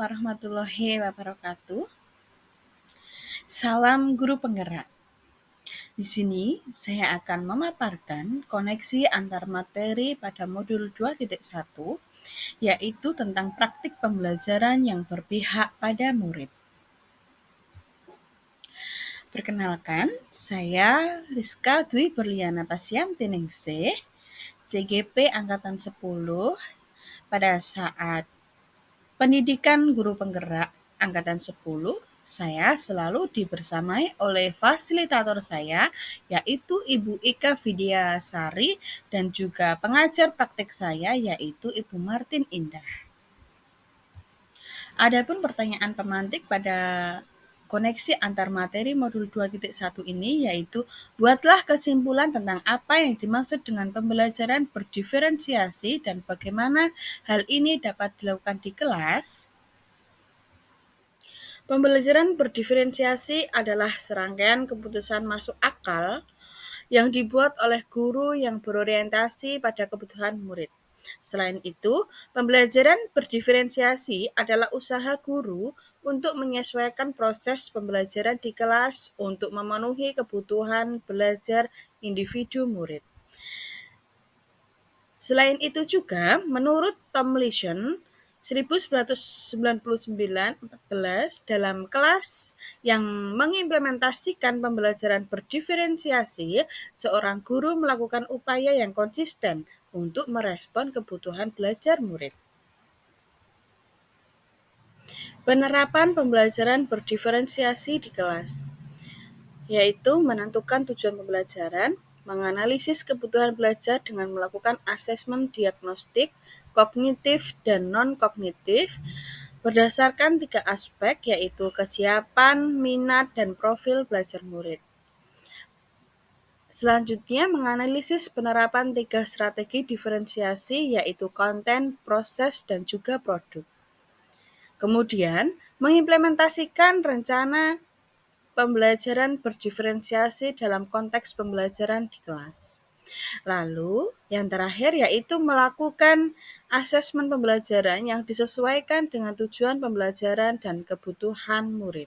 warahmatullahi wabarakatuh. Salam guru penggerak. Di sini saya akan memaparkan koneksi antar materi pada modul 2.1, yaitu tentang praktik pembelajaran yang berpihak pada murid. Perkenalkan, saya Rizka Dwi Berliana Pasyanti Ningsih, CGP Angkatan 10, pada saat Pendidikan Guru Penggerak Angkatan 10, saya selalu dibersamai oleh fasilitator saya, yaitu Ibu Ika Vidyasari, dan juga pengajar praktik saya, yaitu Ibu Martin Indah. Adapun pertanyaan pemantik pada koneksi antar materi modul 2.1 ini, yaitu buatlah kesimpulan tentang apa yang dimaksud dengan pembelajaran berdiferensiasi dan bagaimana hal ini dapat dilakukan di kelas. Pembelajaran berdiferensiasi adalah serangkaian keputusan masuk akal yang dibuat oleh guru yang berorientasi pada kebutuhan murid. Selain itu, pembelajaran berdiferensiasi adalah usaha guru untuk menyesuaikan proses pembelajaran di kelas untuk memenuhi kebutuhan belajar individu murid. Selain itu juga, menurut Tomlinson 1999 dalam kelas yang mengimplementasikan pembelajaran berdiferensiasi, seorang guru melakukan upaya yang konsisten untuk merespon kebutuhan belajar murid. Penerapan pembelajaran berdiferensiasi di kelas, yaitu menentukan tujuan pembelajaran, menganalisis kebutuhan belajar dengan melakukan asesmen diagnostik, kognitif dan non-kognitif, berdasarkan 3 aspek, yaitu kesiapan, minat, dan profil belajar murid. Selanjutnya, menganalisis penerapan 3 strategi diferensiasi, yaitu konten, proses, dan juga produk. Kemudian, mengimplementasikan rencana pembelajaran berdiferensiasi dalam konteks pembelajaran di kelas. Lalu, yang terakhir yaitu melakukan asesmen pembelajaran yang disesuaikan dengan tujuan pembelajaran dan kebutuhan murid.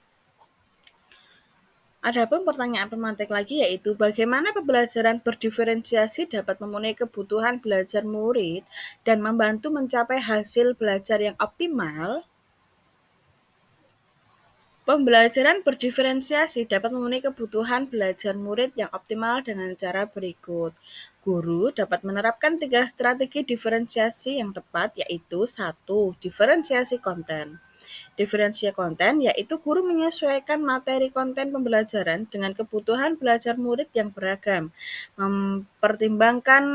Adapun pertanyaan pemantik lagi yaitu bagaimana pembelajaran berdiferensiasi dapat memenuhi kebutuhan belajar murid dan membantu mencapai hasil belajar yang optimal. Pembelajaran berdiferensiasi dapat memenuhi kebutuhan belajar murid yang optimal dengan cara berikut. Guru dapat menerapkan 3 strategi diferensiasi yang tepat, yaitu 1. Diferensiasi konten. Diferensiasi konten yaitu guru menyesuaikan materi konten pembelajaran dengan kebutuhan belajar murid yang beragam, mempertimbangkan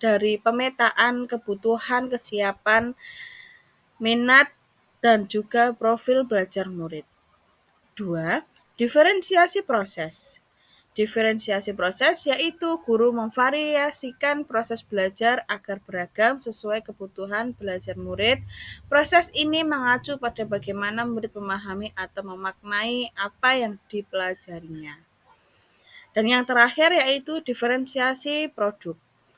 dari pemetaan kebutuhan, kesiapan, minat, dan juga profil belajar murid. 2. Diferensiasi proses. Diferensiasi proses yaitu guru memvariasikan proses belajar agar beragam sesuai kebutuhan belajar murid. Proses ini mengacu pada bagaimana murid memahami atau memaknai apa yang dipelajarinya. Dan yang terakhir yaitu diferensiasi produk.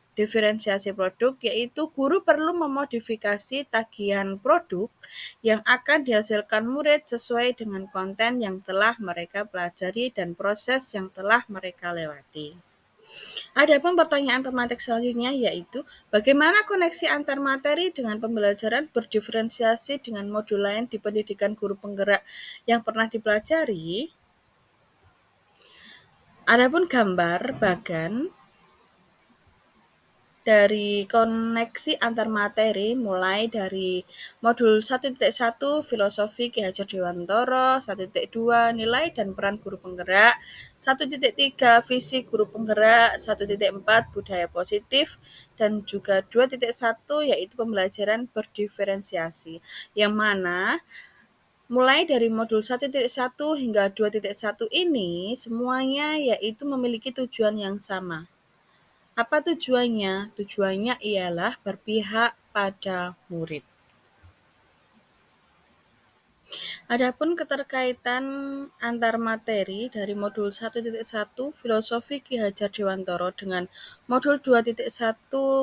Diferensiasi produk yaitu guru perlu memodifikasi tagihan produk yang akan dihasilkan murid sesuai dengan konten yang telah mereka pelajari dan proses yang telah mereka lewati. Adapun pertanyaan pemantik selanjutnya yaitu bagaimana koneksi antar materi dengan pembelajaran berdiferensiasi dengan modul lain di pendidikan guru penggerak yang pernah dipelajari. Adapun gambar bagan dari koneksi antar materi mulai dari modul 1.1 Filosofi Ki Hajar Dewantara, 1.2 Nilai dan Peran Guru Penggerak, 1.3 Visi Guru Penggerak, 1.4 Budaya Positif, dan juga 2.1 yaitu pembelajaran berdiferensiasi, yang mana mulai dari modul 1.1 hingga 2.1 ini semuanya yaitu memiliki tujuan yang sama. Apa tujuannya? Tujuannya ialah berpihak pada murid. Adapun keterkaitan antar materi dari modul 1.1 Filosofi Ki Hajar Dewantara dengan modul 2.1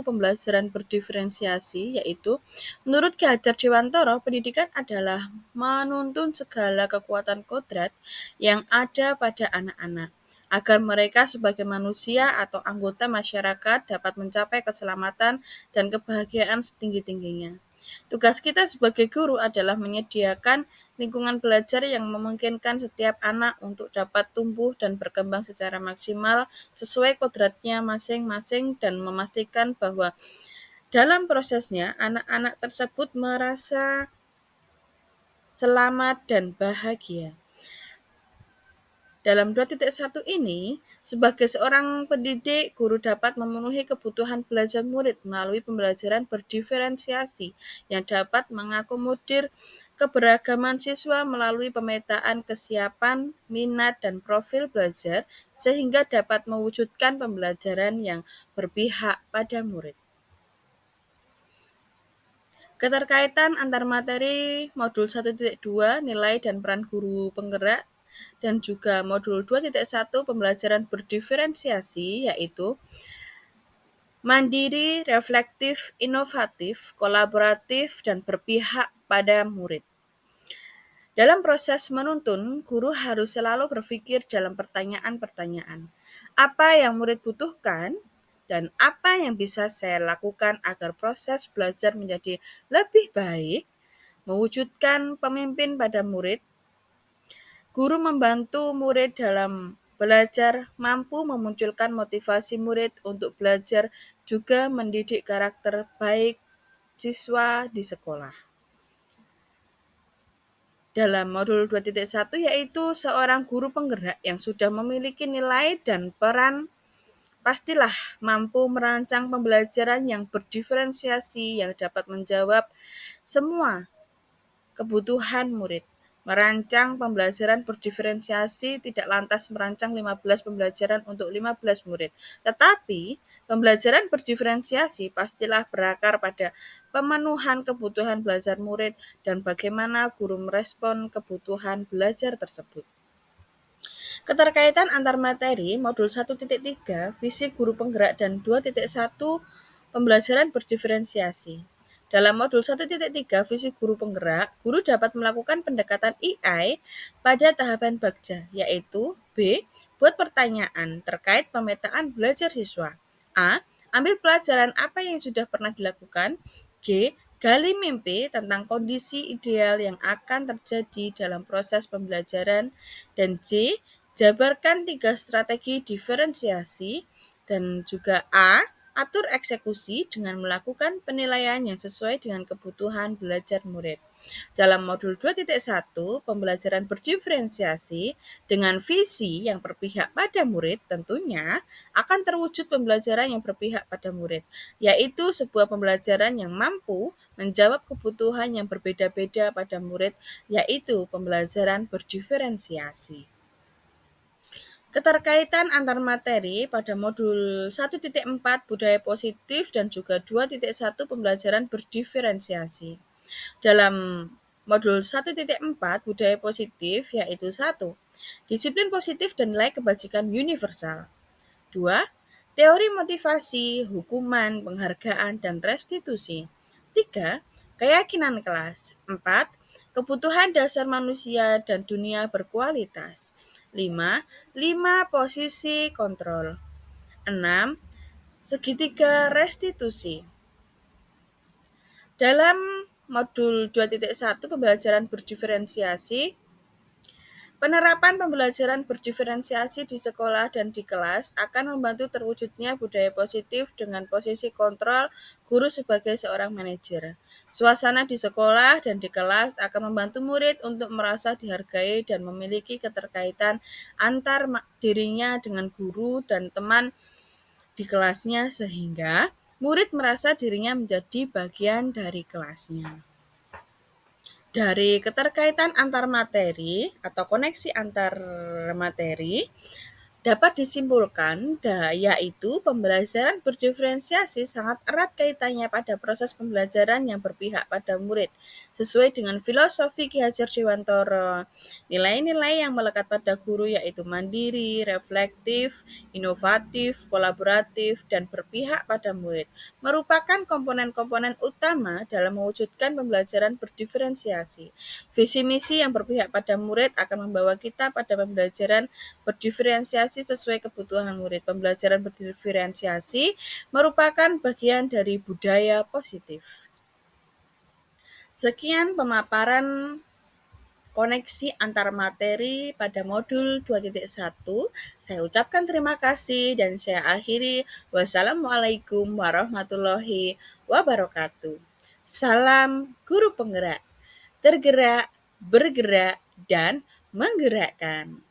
Pembelajaran Berdiferensiasi, yaitu menurut Ki Hajar Dewantara, pendidikan adalah menuntun segala kekuatan kodrat yang ada pada anak-anak agar mereka sebagai manusia atau anggota masyarakat dapat mencapai keselamatan dan kebahagiaan setinggi-tingginya. Tugas kita sebagai guru adalah menyediakan lingkungan belajar yang memungkinkan setiap anak untuk dapat tumbuh dan berkembang secara maksimal sesuai kodratnya masing-masing dan memastikan bahwa dalam prosesnya anak-anak tersebut merasa selamat dan bahagia. Dalam 2.1 ini, sebagai seorang pendidik, guru dapat memenuhi kebutuhan belajar murid melalui pembelajaran berdiferensiasi yang dapat mengakomodir keberagaman siswa melalui pemetaan kesiapan, minat, dan profil belajar sehingga dapat mewujudkan pembelajaran yang berpihak pada murid. Keterkaitan antar materi modul 1.2 nilai dan peran guru penggerak dan juga modul 2.1 pembelajaran berdiferensiasi, yaitu mandiri, reflektif, inovatif, kolaboratif, dan berpihak pada murid. Dalam proses menuntun, guru harus selalu berpikir dalam pertanyaan-pertanyaan. Apa yang murid butuhkan dan apa yang bisa saya lakukan agar proses belajar menjadi lebih baik, mewujudkan pemimpin pada murid. Guru membantu murid dalam belajar, mampu memunculkan motivasi murid untuk belajar, juga mendidik karakter baik siswa di sekolah. Dalam modul 2.1 yaitu seorang guru penggerak yang sudah memiliki nilai dan peran pastilah mampu merancang pembelajaran yang berdiferensiasi yang dapat menjawab semua kebutuhan murid. Merancang pembelajaran berdiferensiasi tidak lantas merancang 15 pembelajaran untuk 15 murid, tetapi pembelajaran berdiferensiasi pastilah berakar pada pemenuhan kebutuhan belajar murid dan bagaimana guru merespon kebutuhan belajar tersebut. Keterkaitan antar materi modul 1.3 Visi Guru Penggerak dan 2.1 Pembelajaran Berdiferensiasi. Dalam modul 1.3 Visi Guru Penggerak, guru dapat melakukan pendekatan EI pada tahapan bagja, yaitu B. Buat pertanyaan terkait pemetaan belajar siswa. A. Ambil pelajaran apa yang sudah pernah dilakukan. G. Gali mimpi tentang kondisi ideal yang akan terjadi dalam proses pembelajaran. Dan C. Jabarkan 3 strategi diferensiasi. Dan juga A. Atur eksekusi dengan melakukan penilaian yang sesuai dengan kebutuhan belajar murid. Dalam modul 2.1, pembelajaran berdiferensiasi dengan visi yang berpihak pada murid tentunya akan terwujud pembelajaran yang berpihak pada murid, yaitu sebuah pembelajaran yang mampu menjawab kebutuhan yang berbeda-beda pada murid, yaitu pembelajaran berdiferensiasi. Keterkaitan antar materi pada modul 1.4 Budaya Positif dan juga 2.1 Pembelajaran Berdiferensiasi. Dalam modul 1.4 Budaya Positif yaitu 1. Disiplin positif dan nilai kebajikan universal. 2. Teori motivasi, hukuman, penghargaan, dan restitusi. 3. Keyakinan kelas. 4. Kebutuhan dasar manusia dan dunia berkualitas. 5. 5 posisi kontrol. 6. Segitiga restitusi. Dalam modul 2.1 pembelajaran berdiferensiasi, penerapan pembelajaran berdiferensiasi di sekolah dan di kelas akan membantu terwujudnya budaya positif dengan posisi kontrol guru sebagai seorang manajer. Suasana di sekolah dan di kelas akan membantu murid untuk merasa dihargai dan memiliki keterkaitan antar dirinya dengan guru dan teman di kelasnya sehingga murid merasa dirinya menjadi bagian dari kelasnya. Dari keterkaitan antar materi atau koneksi antar materi, Dapat disimpulkan, yaitu pembelajaran berdiferensiasi sangat erat kaitannya pada proses pembelajaran yang berpihak pada murid, sesuai dengan filosofi Ki Hajar Dewantara. Nilai-nilai yang melekat pada guru yaitu mandiri, reflektif, inovatif, kolaboratif, dan berpihak pada murid, merupakan komponen-komponen utama dalam mewujudkan pembelajaran berdiferensiasi. Visi misi yang berpihak pada murid akan membawa kita pada pembelajaran berdiferensiasi sesuai kebutuhan murid. Pembelajaran berdiferensiasi merupakan bagian dari budaya positif. Sekian pemaparan koneksi antar materi pada modul 2.1. Saya ucapkan terima kasih dan saya akhiri. Wassalamualaikum warahmatullahi wabarakatuh. Salam guru penggerak, tergerak, bergerak, dan menggerakkan.